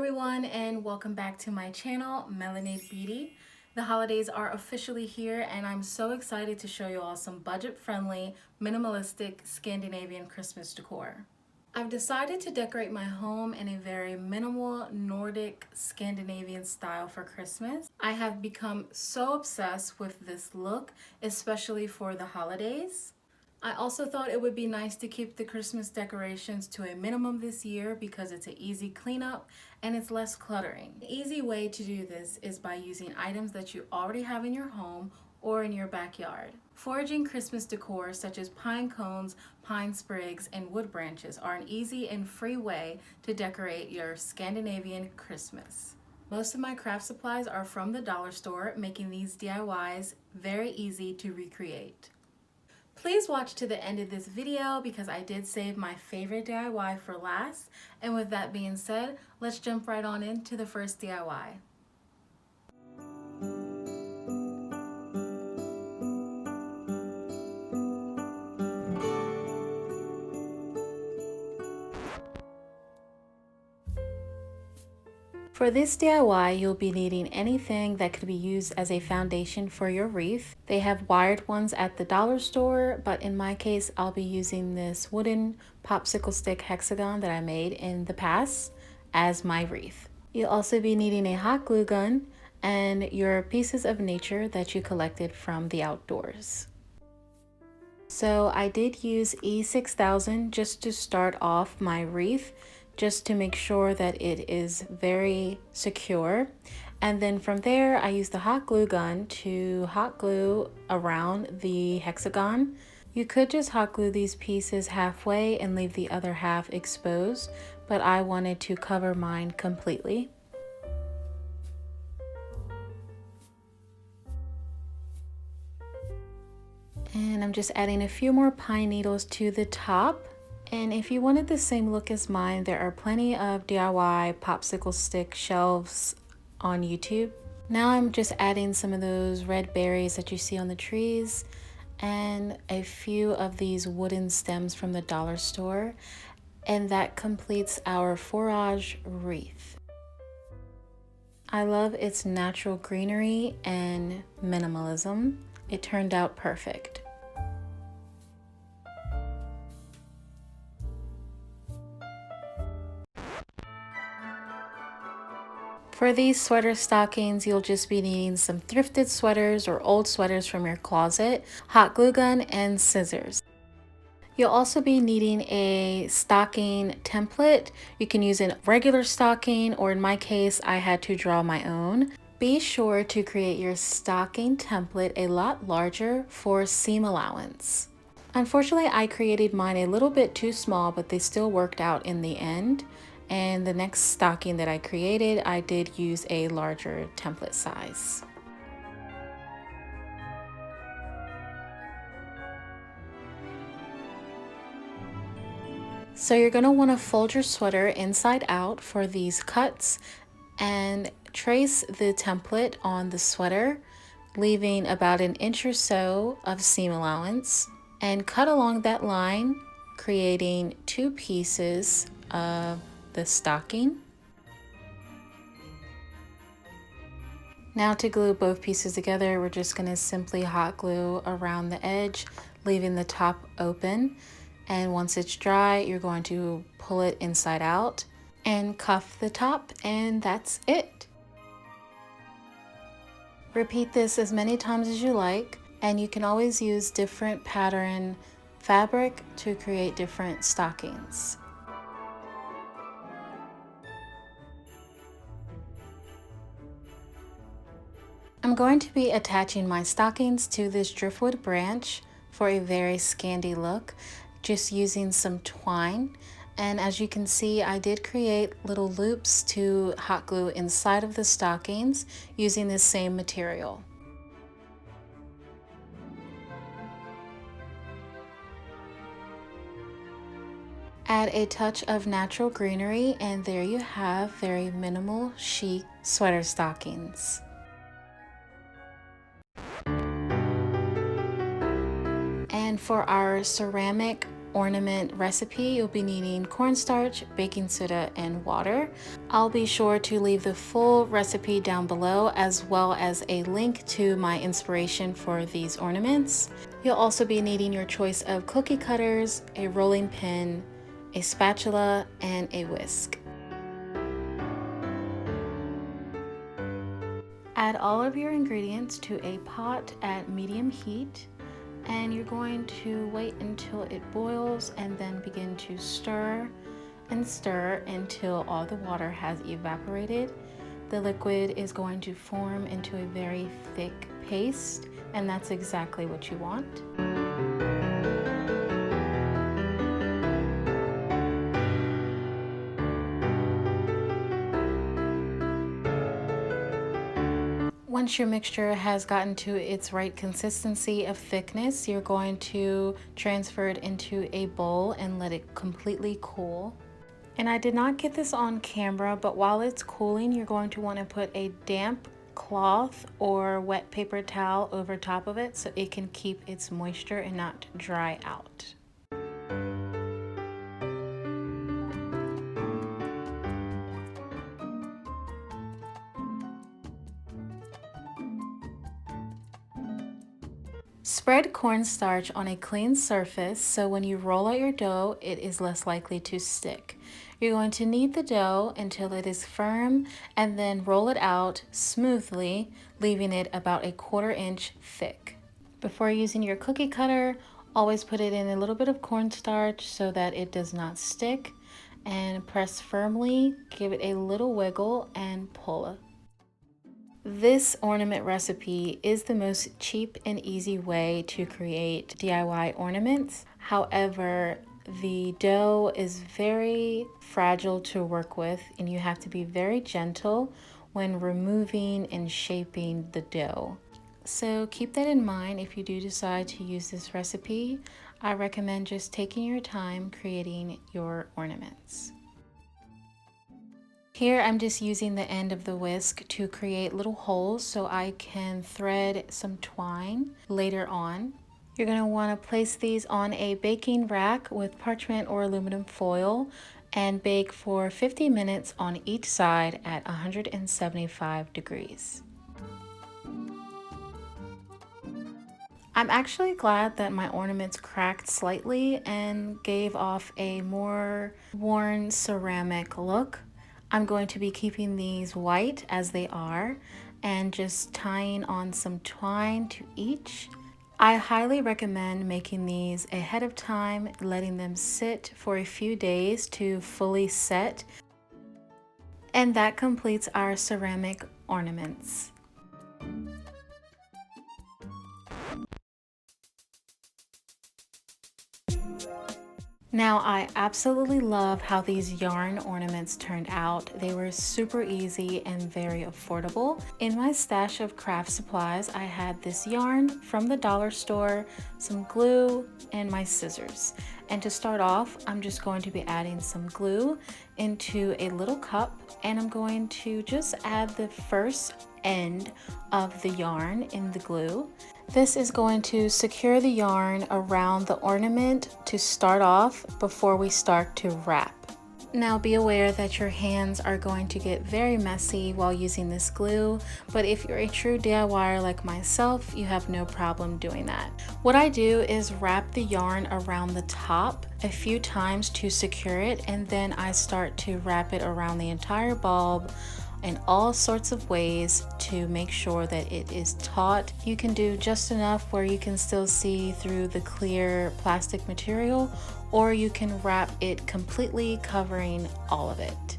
everyone, and welcome back to my channel, Melanated Beauty. The holidays are officially here and I'm so excited to show you all some budget-friendly, minimalistic Scandinavian Christmas decor. I've decided to decorate my home in a very minimal Nordic Scandinavian style for Christmas. I have become so obsessed with this look, especially for the holidays. I also thought it would be nice to keep the Christmas decorations to a minimum this year because it's an easy cleanup and it's less cluttering. An easy way to do this is by using items that you already have in your home or in your backyard. Foraging Christmas decor such as pine cones, pine sprigs, and wood branches are an easy and free way to decorate your Scandinavian Christmas. Most of my craft supplies are from the dollar store, making these DIYs very easy to recreate. Please watch to the end of this video because I did save my favorite DIY for last. And with that being said, let's jump right on into the first DIY. For this DIY, you'll be needing anything that could be used as a foundation for your wreath. They have wired ones at the dollar store, but in my case, I'll be using this wooden popsicle stick hexagon that I made in the past as my wreath. You'll also be needing a hot glue gun and your pieces of nature that you collected from the outdoors. So I did use E6000 just to start off my wreath, just to make sure that it is very secure. And then from there, I used the hot glue gun to hot glue around the hexagon. You could just hot glue these pieces halfway and leave the other half exposed, but I wanted to cover mine completely. And I'm just adding a few more pine needles to the top. And if you wanted the same look as mine, there are plenty of DIY popsicle stick shelves on YouTube. Now I'm just adding some of those red berries that you see on the trees and a few of these wooden stems from the dollar store. And that completes our Foraged Wreath. I love its natural greenery and minimalism. It turned out perfect. For these sweater stockings, you'll just be needing some thrifted sweaters or old sweaters from your closet, hot glue gun, and scissors. You'll also be needing a stocking template. You can use a regular stocking, or in my case, I had to draw my own. Be sure to create your stocking template a lot larger for seam allowance. Unfortunately, I created mine a little bit too small, but they still worked out in the end. And the next stocking that I created, I did use a larger template size. So you're going to want to fold your sweater inside out for these cuts and trace the template on the sweater, leaving about an inch or so of seam allowance, and cut along that line, creating two pieces of the stocking. Now to glue both pieces together, we're just going to simply hot glue around the edge, leaving the top open. And once it's dry, you're going to pull it inside out and cuff the top, and that's it. Repeat this as many times as you like, and you can always use different pattern fabric to create different stockings. I'm going to be attaching my stockings to this driftwood branch for a very Scandi look, just using some twine. And as you can see, I did create little loops to hot glue inside of the stockings using this same material. Add a touch of natural greenery, and there you have very minimal chic sweater stockings. And for our ceramic ornament recipe, you'll be needing cornstarch, baking soda, and water. I'll be sure to leave the full recipe down below, as well as a link to my inspiration for these ornaments. You'll also be needing your choice of cookie cutters, a rolling pin, a spatula, and a whisk. Add all of your ingredients to a pot at medium heat, and you're going to wait until it boils and then begin to stir and stir until all the water has evaporated. The liquid is going to form into a very thick paste, and that's exactly what you want. Once your mixture has gotten to its right consistency of thickness, you're going to transfer it into a bowl and let it completely cool. And I did not get this on camera, but while it's cooling, you're going to want to put a damp cloth or wet paper towel over top of it so it can keep its moisture and not dry out. Spread cornstarch on a clean surface so when you roll out your dough, it is less likely to stick. You're going to knead the dough until it is firm and then roll it out smoothly, leaving it about a 1/4 inch thick. Before using your cookie cutter, always put it in a little bit of cornstarch so that it does not stick, and press firmly, give it a little wiggle, and pull. This ornament recipe is the most cheap and easy way to create DIY ornaments. However, the dough is very fragile to work with, and you have to be very gentle when removing and shaping the dough. So keep that in mind if you do decide to use this recipe. I recommend just taking your time creating your ornaments. Here I'm just using the end of the whisk to create little holes so I can thread some twine later on. You're going to want to place these on a baking rack with parchment or aluminum foil and bake for 50 minutes on each side at 175 degrees. I'm actually glad that my ornaments cracked slightly and gave off a more worn ceramic look. I'm going to be keeping these white as they are and just tying on some twine to each. I highly recommend making these ahead of time, letting them sit for a few days to fully set. And that completes our ceramic ornaments. Now, I absolutely love how these yarn ornaments turned out. They were super easy and very affordable. In my stash of craft supplies, I had this yarn from the dollar store, some glue, and my scissors. And to start off, I'm just going to be adding some glue into a little cup, and I'm going to just add the first end of the yarn in the glue. This is going to secure the yarn around the ornament to start off before we start to wrap. Now be aware that your hands are going to get very messy while using this glue, but if you're a true DIYer like myself, you have no problem doing that. What I do is wrap the yarn around the top a few times to secure it, and then I start to wrap it around the entire bulb in all sorts of ways to make sure that it is taut. You can do just enough where you can still see through the clear plastic material, or you can wrap it completely covering all of it.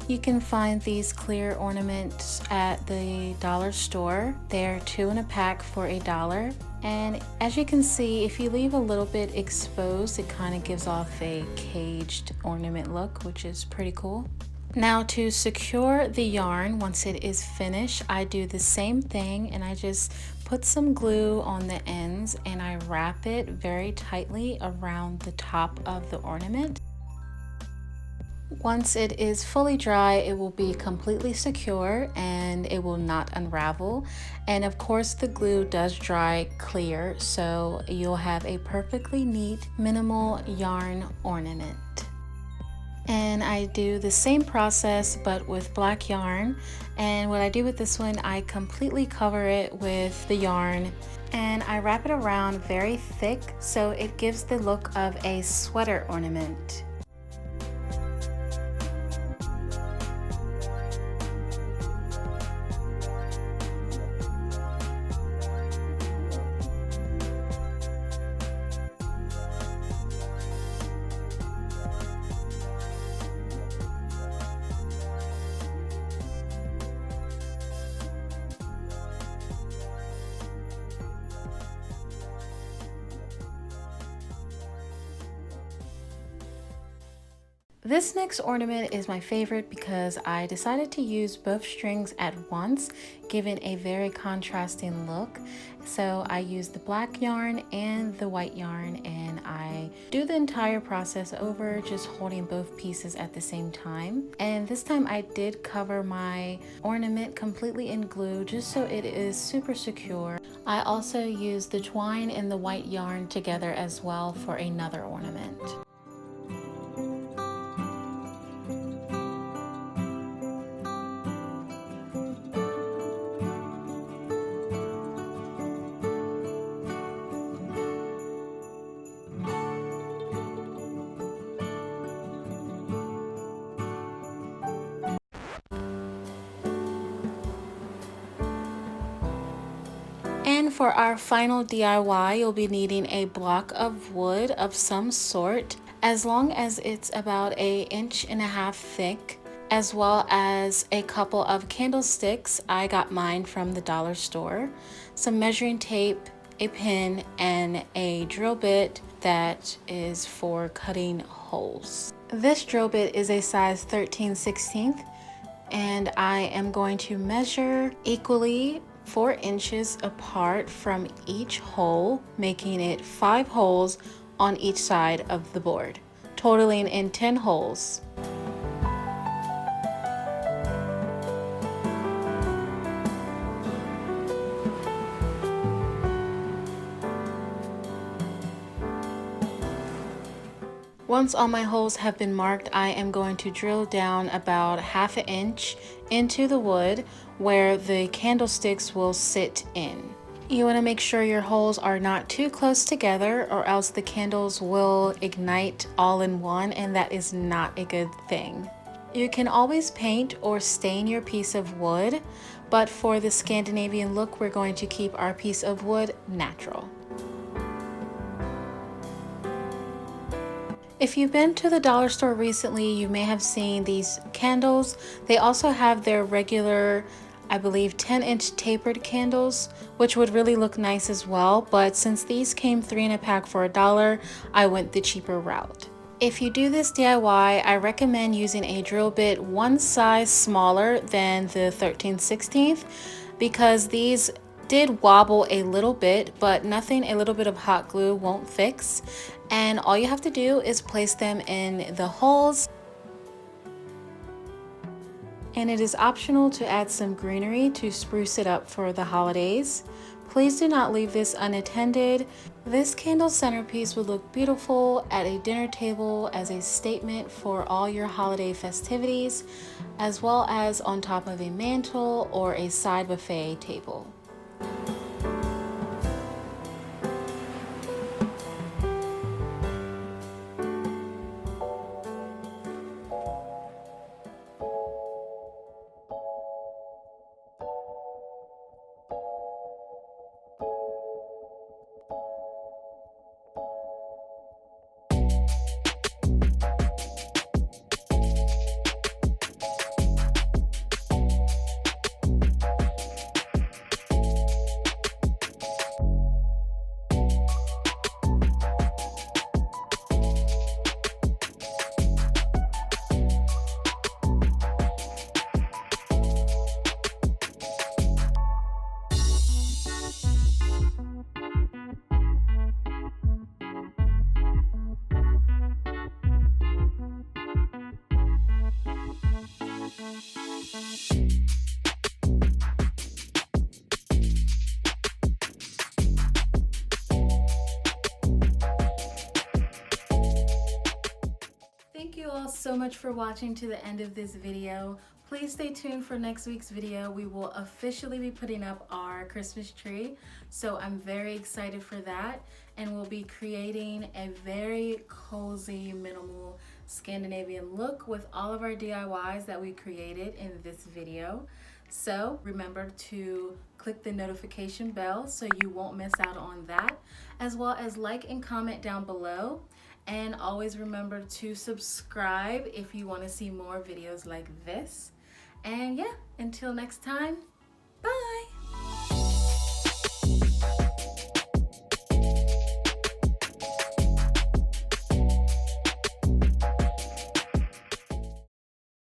You can find these clear ornaments at the dollar store. They're 2 in a pack for $1. And as you can see, if you leave a little bit exposed, it kind of gives off a caged ornament look, which is pretty cool. Now to secure the yarn once it is finished, I do the same thing, and I just put some glue on the ends and I wrap it very tightly around the top of the ornament. Once it is fully dry, it will be completely secure and it will not unravel. And of course, the glue does dry clear, so you'll have a perfectly neat, minimal yarn ornament. And I do the same process but with black yarn. And what I do with this one, I completely cover it with the yarn and I wrap it around very thick so it gives the look of a sweater ornament. This next ornament is my favorite because I decided to use both strings at once, giving a very contrasting look. So I used the black yarn and the white yarn, and I do the entire process over, just holding both pieces at the same time. And this time I did cover my ornament completely in glue just so it is super secure. I also used the twine and the white yarn together as well for another ornament. And for our final DIY, you'll be needing a block of wood of some sort, as long as it's about 1.5 inches thick, as well as a couple of candlesticks. I got mine from the dollar store, some measuring tape, a pin, and a drill bit that is for cutting holes. This drill bit is a size 13/16, and I am going to measure equally 4 inches apart from each hole, making it 5 holes on each side of the board, totaling in 10 holes. Once all my holes have been marked, I am going to drill down about 1/2 inch into the wood where the candlesticks will sit in. You want to make sure your holes are not too close together, or else the candles will ignite all in one, and that is not a good thing. You can always paint or stain your piece of wood, but for the Scandinavian look, we're going to keep our piece of wood natural. If you've been to the dollar store recently, you may have seen these candles. They also have their regular, I believe, 10-inch tapered candles, which would really look nice as well. But since these came 3 in a pack for $1, I went the cheaper route. If you do this DIY, I recommend using a drill bit one size smaller than the 13/16, because these did wobble a little bit, but nothing a little bit of hot glue won't fix. And all you have to do is place them in the holes. And it is optional to add some greenery to spruce it up for the holidays. Please do not leave this unattended. This candle centerpiece would look beautiful at a dinner table as a statement for all your holiday festivities, as well as on top of a mantle or a side buffet table. so much for watching to the end of this video. Please stay tuned for next week's video. We will officially be putting up our Christmas tree, so I'm very excited for that. And we'll be creating a very cozy, minimal Scandinavian look with all of our DIYs that we created in this video. So remember to click the notification bell so you won't miss out on that, as well as like and comment down below. And always remember to subscribe if you want to see more videos like this. And yeah, until next time,